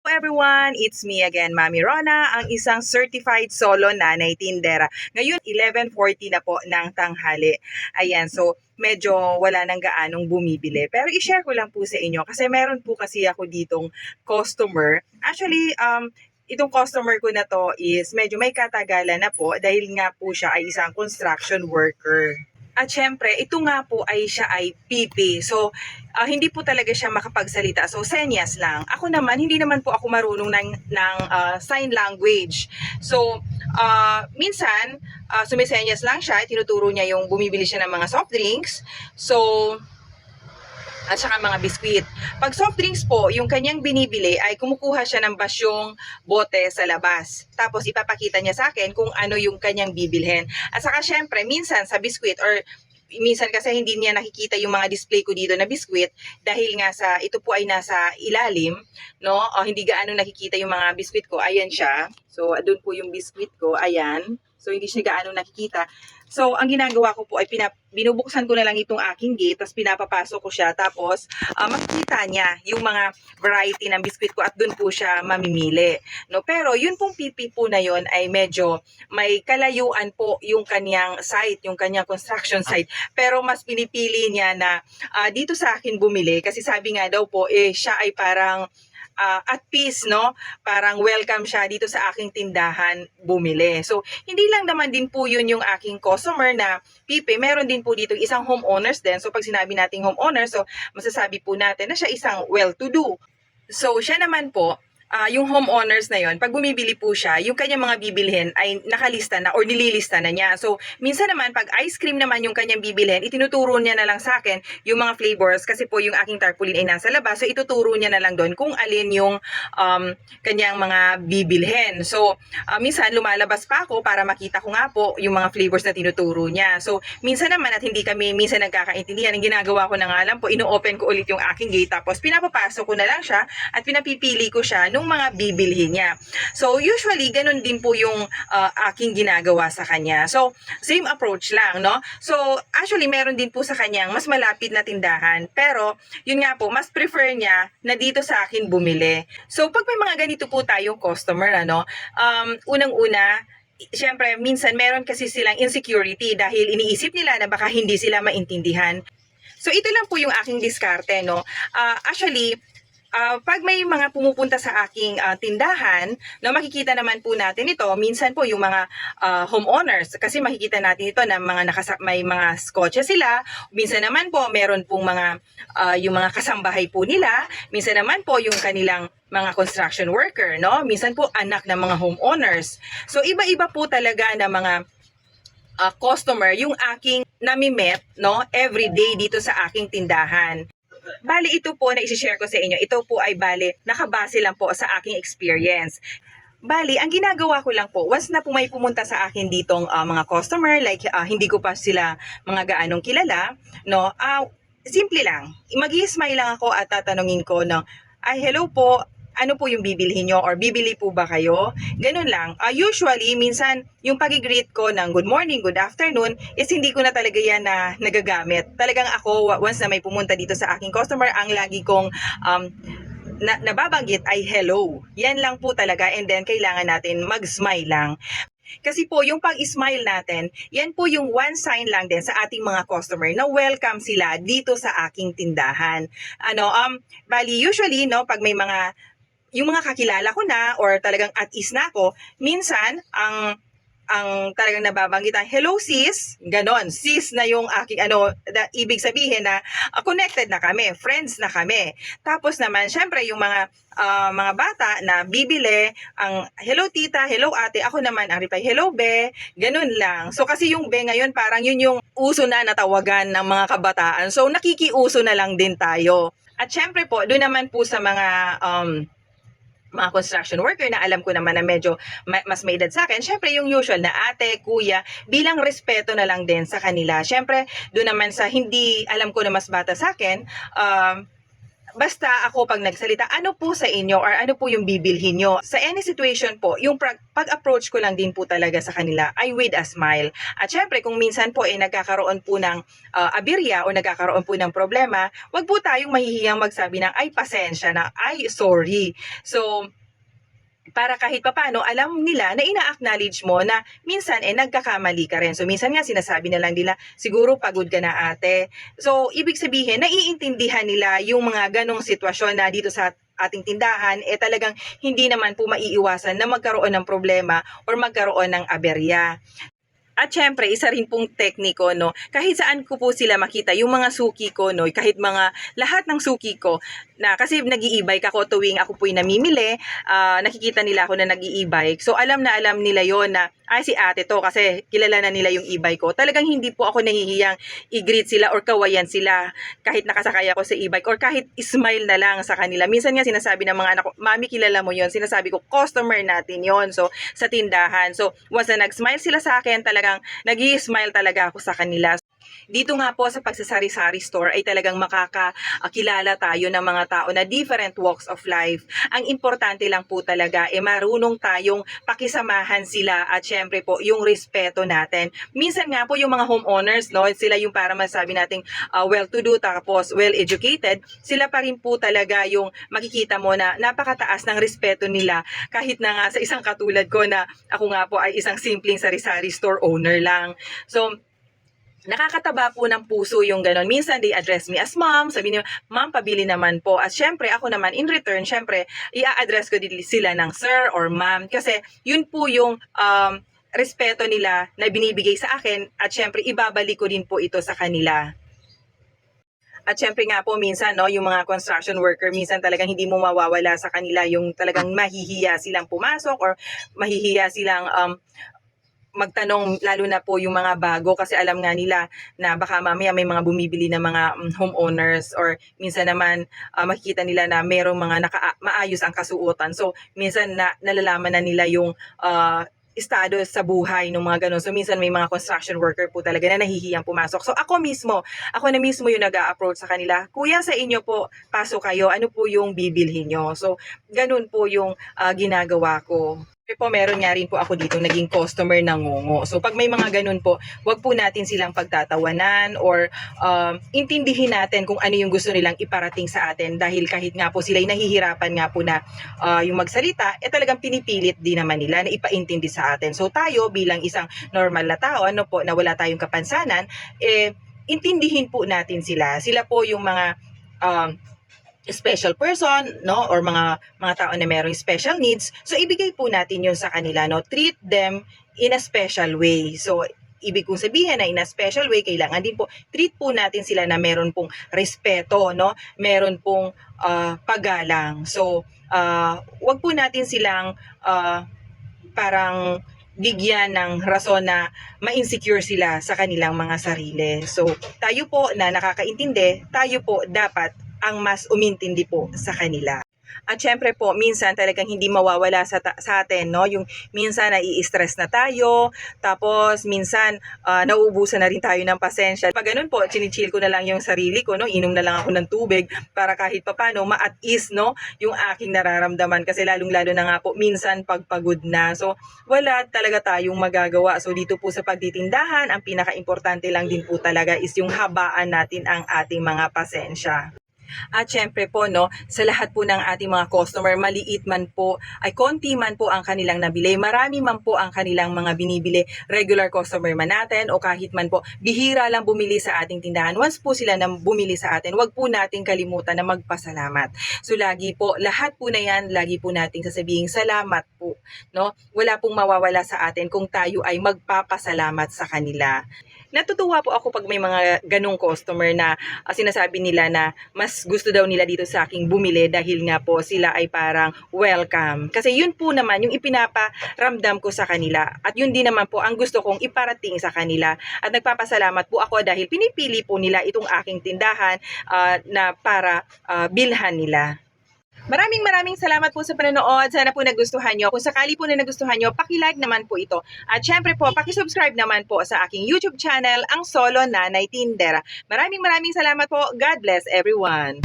Hello everyone, it's me again, Mami Rona, ang isang certified solo nanay tindera. Ngayon, 11:40 na po ng tanghali. Ayan, so medyo wala nang gaanong bumibili. Pero i-share ko lang po sa inyo kasi meron po kasi ako ditong customer. Actually, itong customer ko na to is medyo may katagalan na po dahil nga po siya ay isang construction worker. At syempre, ito nga po ay siya ay PP. So, hindi po talaga siya makapagsalita. So, senyas lang. Ako naman, hindi naman po ako marunong ng sign language. So, minsan, sumisenyas lang siya. Tinuturo niya yung bumibili siya ng mga soft drinks. So, at saka mga biskwit. Pag soft drinks po, yung kanyang binibili ay kumukuha siya ng basyong bote sa labas. Tapos ipapakita niya sa akin kung ano yung kanyang bibilhin. At saka syempre, minsan sa biskwit or minsan kasi hindi niya nakikita yung mga display ko dito na biskwit dahil nga sa ito po ay nasa ilalim, no? O hindi gaano nakikita yung mga biskwit ko. Ayan siya. So, doon po yung biskwit ko. Ayan. So, hindi siya gaano nakikita. So, ang ginagawa ko po ay binubuksan ko na lang itong aking gate, tapos pinapapasok ko siya, tapos makikita niya yung mga variety ng biskwit ko at doon po siya mamimili. No? Pero yun pong pipi po na yun ay medyo may kalayuan po yung kanyang site, yung kanyang construction site. Pero mas pinipili niya na dito sa akin bumili kasi sabi nga daw po, siya ay parang at peace, no? Parang welcome siya dito sa aking tindahan bumili. So, hindi lang naman din po yun yung aking customer na pipi. Meron din po dito isang homeowners din. So, pag sinabi nating homeowner, so masasabi po natin na siya isang well-to-do. So, siya naman po, yung homeowners na yon, pag bumibili po siya, yung kanyang mga bibilhin ay nakalista na or nililista na niya. So, minsan naman, pag ice cream naman yung kanyang bibilhin, itinuturo niya na lang sa akin yung mga flavors kasi po yung aking tarpaulin ay nasa labas. So, ituturo niya na lang doon kung alin yung kanyang mga bibilhin. So, minsan lumalabas pa ako para makita ko nga po yung mga flavors na tinuturo niya. So, minsan naman at hindi kami minsan nagkakaintindihan, ang ginagawa ko na nga lang po, ino-open ko ulit yung aking gate tapos pinapapasok ko na lang siya at pinapipili ko siya nung mga bibilhin niya. So, usually, ganun din po yung aking ginagawa sa kanya. So, same approach lang, no? So, actually, meron din po sa kanyang mas malapit na tindahan. Pero, yun nga po, mas prefer niya na dito sa akin bumili. So, pag may mga ganito po tayong customer, ano, unang-una, siyempre, minsan meron kasi silang insecurity dahil iniisip nila na baka hindi sila maintindihan. So, ito lang po yung aking diskarte, no? Actually, pag may mga pumupunta sa aking tindahan, na makikita naman po natin ito, minsan po yung mga homeowners, kasi makikita natin ito na may mga kotse sila, minsan naman po meron pong mga yung mga kasambahay po nila, minsan naman po yung kanilang mga construction worker, no? Minsan po anak ng mga homeowners. So iba-iba po talaga na mga customer yung aking nami-met, no, every day dito sa aking tindahan. Bali, ito po na isi-share ko sa inyo. Ito po ay bali, nakabase lang po sa aking experience. Bali, ang ginagawa ko lang po, once na po may pumunta sa akin ditong mga customer, like hindi ko pa sila mga gaanong kilala, no, simple lang. Mag-i-smile lang ako at tatanungin ko, no, ay hello po, ano po yung bibilhin nyo or bibili po ba kayo? Ganun lang. Usually, minsan, yung pag-greet ko ng good morning, good afternoon, is hindi ko na talaga yan na nagagamit. Talagang ako, once na may pumunta dito sa aking customer, ang lagi kong nababanggit ay hello. Yan lang po talaga and then kailangan natin mag-smile lang. Kasi po, yung pag-smile natin, yan po yung one sign lang din sa ating mga customer na welcome sila dito sa aking tindahan. Bali, usually, no, pag may yung mga kakilala ko na or talagang at ease na ako, minsan, ang talagang nababanggit ay, hello sis, ganon, sis na yung aking ibig sabihin na connected na kami, friends na kami. Tapos naman, syempre yung mga bata na bibili, ang hello tita, hello ate, ako naman ang reply, hello be, ganun lang. So kasi yung be ngayon parang yun yung uso na natawagan ng mga kabataan. So nakikiuso na lang din tayo. At syempre po, doon naman po sa mga construction worker na alam ko naman na medyo mas may edad sa akin, syempre yung usual na ate, kuya, bilang respeto na lang din sa kanila. Syempre, doon naman sa hindi alam ko na mas bata sa akin, Basta ako pag nagsalita, ano po sa inyo or ano po yung bibilhin nyo? Sa any situation po, yung pag-approach ko lang din po talaga sa kanila ay with a smile. At syempre, kung minsan po nagkakaroon po ng aberya o nagkakaroon po ng problema, wag po tayong mahihiyang magsabi ng ay pasensya na, ay sorry. So, para kahit papano alam nila na ina-acknowledge mo na minsan nagkakamali ka rin. So minsan nga sinasabi na lang nila, siguro pagod ka na ate. So ibig sabihin, naiintindihan nila yung mga ganong sitwasyon na dito sa ating tindahan, talagang hindi naman po maiiwasan na magkaroon ng problema or magkaroon ng aberya. At syempre, isa rin pong tekniko, no, kahit saan ko po sila makita, yung mga suki ko, no, kahit lahat ng suki ko, na kasi nag-i-e-bike ako tuwing ako po'y namimili, nakikita nila ako na nag-i-e-bike. So, alam na alam nila yon na, si ate to, kasi kilala na nila yung e-bike ko. Talagang hindi po ako nahihiyang i-greet sila or kawayan sila kahit nakasakay ako sa e-bike or kahit smile na lang sa kanila. Minsan nga sinasabi ng mga anak ko, mami kilala mo yon, sinasabi ko, customer natin yon, so, sa tindahan. So, once na nag-smile sila sa akin, talagang nag-i-smile talaga ako sa kanila. Dito nga po sa pagsasari-sari store ay talagang makakakilala tayo ng mga tao na different walks of life. Ang importante lang po talaga marunong tayong pakisamahan sila at syempre po yung respeto natin. Minsan nga po yung mga homeowners, no, sila yung para masabi nating well-to-do tapos well-educated, sila pa rin po talaga yung makikita mo na napakataas ng respeto nila kahit na nga sa isang katulad ko na ako nga po ay isang simpleng sari-sari store owner lang. So, nakakataba po ng puso yung ganon. Minsan they address me as ma'am, sabi niyo, ma'am, pabili naman po. At syempre, ako naman in return, syempre, i-address ko din sila ng sir or ma'am. Kasi yun po yung respeto nila na binibigay sa akin at syempre, ibabalik ko din po ito sa kanila. At syempre nga po minsan no, yung mga construction worker minsan talagang hindi mo mawawala sa kanila yung talagang mahihiya silang pumasok or mahihiya silang magtanong, lalo na po yung mga bago kasi alam nga nila na baka mamaya may mga bumibili na mga homeowners or minsan naman makikita nila na merong mga maayos ang kasuotan. So minsan nalalaman na nila yung estado sa buhay ng mga ganun. So minsan may mga construction worker po talaga na nahihiyang pumasok. So ako na mismo yung nag-a-approach sa kanila. Kuya, sa inyo po, pasok kayo. Ano po yung bibilhin nyo? So ganun po yung ginagawa ko. Po, meron nga rin po ako dito naging customer ng ngongo. So pag may mga ganun po, wag po natin silang pagtatawanan or intindihin natin kung ano yung gusto nilang iparating sa atin dahil kahit nga po sila'y nahihirapan nga po na yung magsalita, talagang pinipilit din naman nila na ipaintindi sa atin. So tayo bilang isang normal na tao, ano po, na wala tayong kapansanan, intindihin po natin sila. Sila po yung mga special person, no, or mga tao na mayroong special needs. So ibigay po natin 'yun sa kanila, no. Treat them in a special way. So ibig kong sabihin na in a special way, kailangan din po treat po natin sila na meron pong respeto, no, meron pong paggalang. So wag po natin silang parang bigyan ng rason na ma-insecure sila sa kanilang mga sarili. So tayo po na nakakaintindi, tayo po dapat ang mas umintindi po sa kanila. At syempre po, minsan talagang hindi mawawala sa atin, no? Yung minsan nai-stress na tayo, tapos minsan nauubusan na rin tayo ng pasensya. Pag ganun po, chinichill ko na lang yung sarili ko, no? Inom na lang ako ng tubig para kahit papano ma-at ease, no? Yung aking nararamdaman kasi lalong-lalo na nga po minsan pagpagod na. So, wala talaga tayong magagawa. So, dito po sa pagtitindahan, ang pinaka-importante lang din po talaga is yung habaan natin ang ating mga pasensya. At syempre po, no, sa lahat po ng ating mga customer, maliit man po, ay konti man po ang kanilang nabili, marami man po ang kanilang mga binibili, regular customer man natin o kahit man po, bihira lang bumili sa ating tindahan. Once po sila na bumili sa atin, wag po nating kalimutan na magpasalamat. So lagi po, lahat po na yan, lagi po nating sasabihin salamat po, no? Wala pong mawawala sa atin kung tayo ay magpapasalamat sa kanila. Natutuwa po ako pag may mga ganong customer na sinasabi nila na mas gusto daw nila dito sa aking bumili dahil nga po sila ay parang welcome. Kasi yun po naman yung ipinaparamdam ko sa kanila at yun din naman po ang gusto kong iparating sa kanila. At nagpapasalamat po ako dahil pinipili po nila itong aking tindahan na para bilhan nila. Maraming salamat po sa panonood. Sana po nagustuhan nyo. Kung sakali po na nagustuhan nyo, paki-like naman po ito. At syempre po, paki-subscribe naman po sa aking YouTube channel, ang Solo Nanay Tindera. Maraming salamat po. God bless everyone.